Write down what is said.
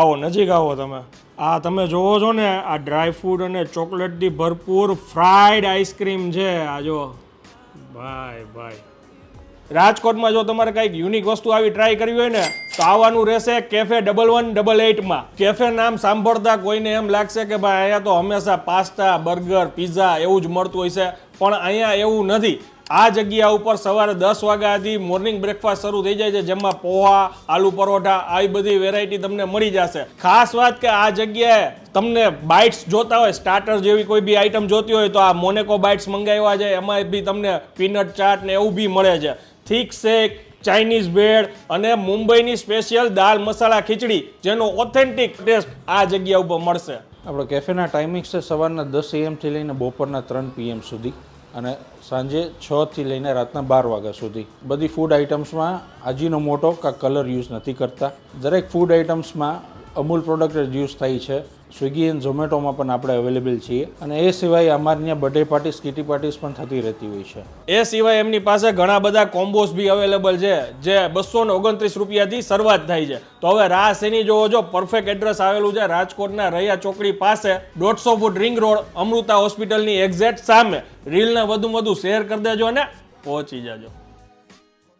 આવો નજીક આવો તમે. આ તમે જોવો છો ને આ ડ્રાય ફ્રૂટ અને ચોકલેટથી ભરપૂર ફ્રાઈડ આઈસ્ક્રીમ છે. આ જો ભાઈ રાજકોટમાં જો તમારે કંઈક યુનિક વસ્તુ આવી ટ્રાય કરવી હોય ને તો આવવાનું રહેશે કેફે 1188માં. કેફે નામ સાંભળતા કોઈને એમ લાગશે કે ભાઈ અહીંયા તો હંમેશા પાસ્તા, બર્ગર, પીઝા એવું જ મળતું હોય છે, પણ અહીંયા એવું નથી. આ જગ્યા ઉપર સવારે 10 વાગ્યાથી મોર્નિંગ બ્રેકફાસ્ટ શરૂ થઈ જાય છે, જેમાં પોહા, આલુ પરોઠા આવી બધી વેરાયટી તમને મળી જશે. ખાસ વાત કે આ જગ્યાએ તમને બાઇટ્સ જોતા હોય, સ્ટાર્ટર જેવી કોઈ બી આઈટમ જોતી હોય તો આ મોનેકો બાઇટ્સ મંગાવ્યા છે, એમાં બી તમને પીનટ ચાટ ને એવું બી મળે છે. થીક શેક, ચાઇનીઝ ભેળ અને મુંબઈની સ્પેશિયલ દાલ મસાલા ખીચડી, જેનો ઓથેન્ટિક ટેસ્ટ આ જગ્યા ઉપર મળશે. આપણે કેફેના ટાઈમિંગ્સ છે સવારના 10 AM થી લઈને બપોરના 3 PM સુધી અને સાંજે 6 થી લઈને રાતના 12 વાગ્યા સુધી. બધી ફૂડ આઇટમ્સમાં આજીનોમોટો કા કલર યુઝ નથી કરતા. દરેક ફૂડ આઇટમ્સમાં અમૂલ પ્રોડક્ટ યુઝ થાય છે. સ્વિગી એન્ડ ઝોમેટોમાં પણ આપણે અવેલેબલ છીએ અને એ સિવાય અમારે ત્યાં બર્થડે પાર્ટીસ, કિટી પાર્ટીસ પણ થતી રહેતી હોય છે. એ સિવાય એમની પાસે ઘણા બધા કોમ્બોસ બી અવેલેબલ છે, જે 229 રૂપિયાથી શરૂઆત થાય છે. તો હવે રાહ શેની જોવો છો? પરફેક્ટ એડ્રેસ આવેલું છે રાજકોટના રૈયા ચોકડી પાસે, 150 ફૂટ રિંગ રોડ, અમૃતા હોસ્પિટલની એક્ઝેક્ટ સામે. રીલને વધુ શેર કરી દેજો અને પહોંચી જાજો.